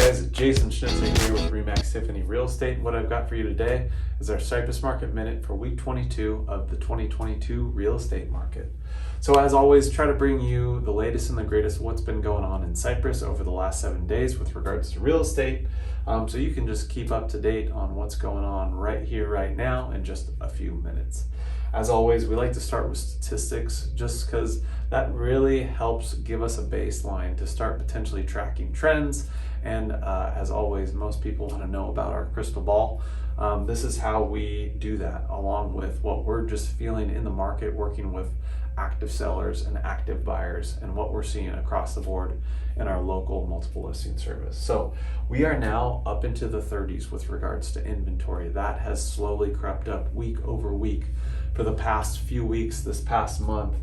guys, Jason Schnitzer here with Remax Tiffany Real Estate. What I've got for you today is our Cypress Market Minute for week 22 of the 2022 real estate market. So as always, try to bring you the latest and the greatest of what's been going on in Cypress over the last 7 days with regards to real estate. So you can just keep up to date on what's going on right here, right now in just a few minutes. As always, we like to start with statistics just because that really helps give us a baseline to start potentially tracking trends. And as always, most people want to know about our crystal ball. This is how we do that, along with what we're just feeling in the market, working with active sellers and active buyers, and what we're seeing across the board in our local multiple listing service. So we are now up into the 30s with regards to inventory. That has slowly crept up week over week for the past few weeks, this past month.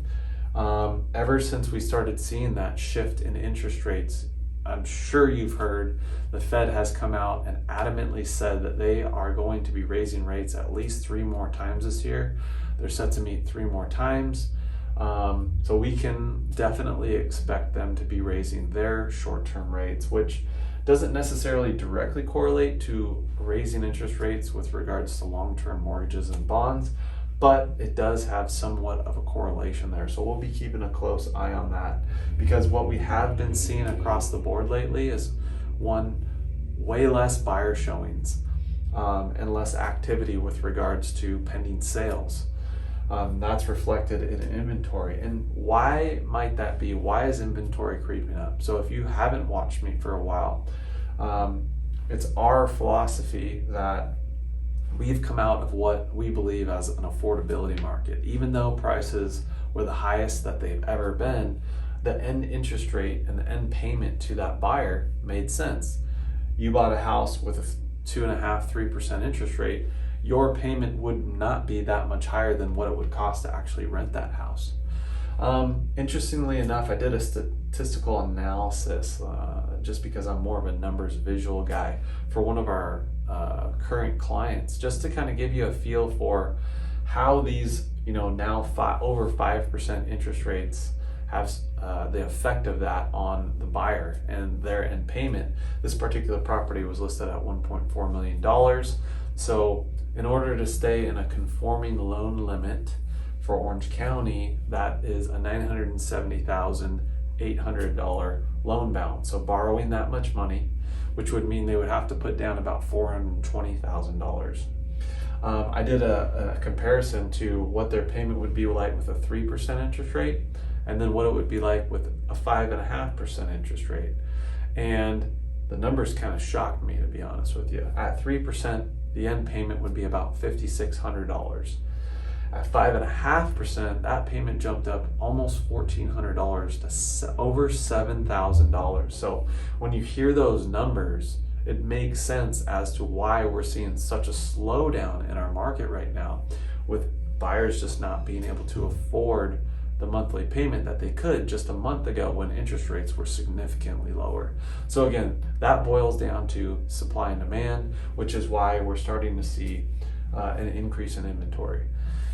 Ever since we started seeing that shift in interest rates, I'm sure you've heard the Fed has come out and adamantly said that they are going to be raising rates at least 3 more times this year. They're set to meet 3 more times. So we can definitely expect them to be raising their short-term rates, which doesn't necessarily directly correlate to raising interest rates with regards to long-term mortgages and bonds, but it does have somewhat of a correlation there. So we'll be keeping a close eye on that, because what we have been seeing across the board lately is way less buyer showings and less activity with regards to pending sales. That's reflected in inventory. And why might that be? Why is inventory creeping up? So if you haven't watched me for a while, it's our philosophy that we've come out of what we believe as an affordability market. Even though prices were the highest that they've ever been, the end interest rate and the end payment to that buyer made sense. You bought a house with a 2.5–3% interest rate, your payment would not be that much higher than what it would cost to actually rent that house. Interestingly enough, I did a statistical analysis just because I'm more of a numbers visual guy for one of our current clients, just to kind of give you a feel for how these, now over 5% interest rates have the effect of that on the buyer and their end payment. This particular property was listed at $1.4 million. So in order to stay in a conforming loan limit for Orange County, that is a $970,800 loan balance. So borrowing that much money, which would mean they would have to put down about $420,000. I did a comparison to what their payment would be like with a 3% interest rate, and then what it would be like with a 5.5% interest rate. And the numbers kind of shocked me, to be honest with you. At 3%, the end payment would be about $5,600. At 5.5%, that payment jumped up almost $1,400 to over $7,000. So when you hear those numbers, it makes sense as to why we're seeing such a slowdown in our market right now, with buyers just not being able to afford the monthly payment that they could just a month ago when interest rates were significantly lower. So again, that boils down to supply and demand, which is why we're starting to see an increase in inventory.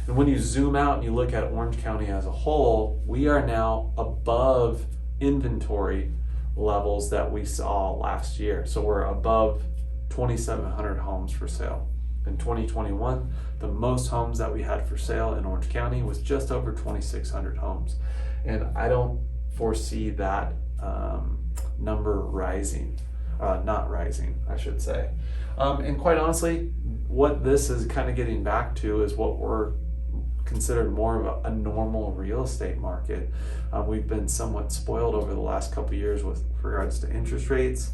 And when you zoom out and you look at Orange County as a whole, we are now above inventory levels that we saw last year. So we're above 2,700 homes for sale. In 2021, the most homes that we had for sale in Orange County was just over 2,600 homes. And I don't foresee that number rising, not rising, I should say. And quite honestly, what this is kind of getting back to is what we're considered more of a normal real estate market. We've been somewhat spoiled over the last couple of years with regards to interest rates,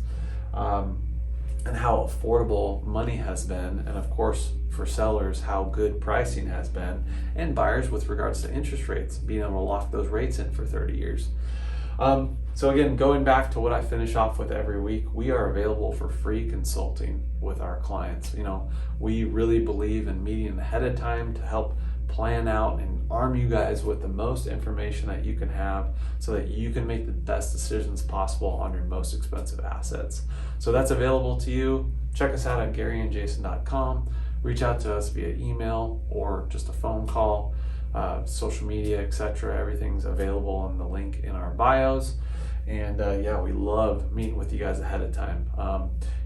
and how affordable money has been, and of course for sellers how good pricing has been, and buyers with regards to interest rates, being able to lock those rates in for 30 years. So again, going back to what I finish off with every week, we are available for free consulting with our clients. We really believe in meeting ahead of time to help plan out and arm you guys with the most information that you can have so that you can make the best decisions possible on your most expensive assets. So that's available to you. Check us out at GaryandJason.com. Reach out to us via email or just a phone call, social media, etc. Everything's available on the link in our bios. And yeah, we love meeting with you guys ahead of time.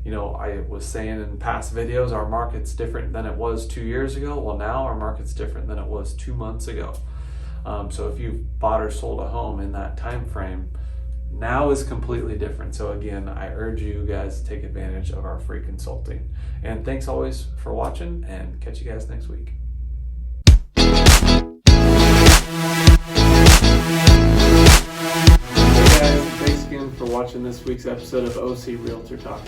You know, I was saying in past videos, our market's different than it was 2 years ago. Well, now our market's different than it was 2 months ago. So if you've bought or sold a home in that time frame, now is completely different. So again, I urge you guys to take advantage of our free consulting. And thanks always for watching, and catch you guys next week. Thanks again for watching this week's episode of O.C Realtor Talk.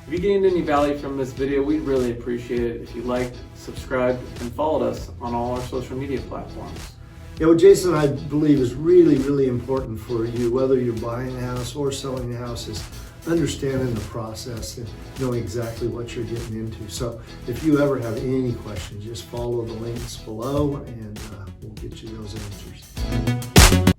If you gained any value from this video, we'd really appreciate it if you liked, subscribed, and followed us on all our social media platforms. Yeah, what Jason, I believe is really, really important for you, whether you're buying a house or selling a house, is understanding the process and knowing exactly what you're getting into. So if you ever have any questions, just follow the links below and we'll get you those answers.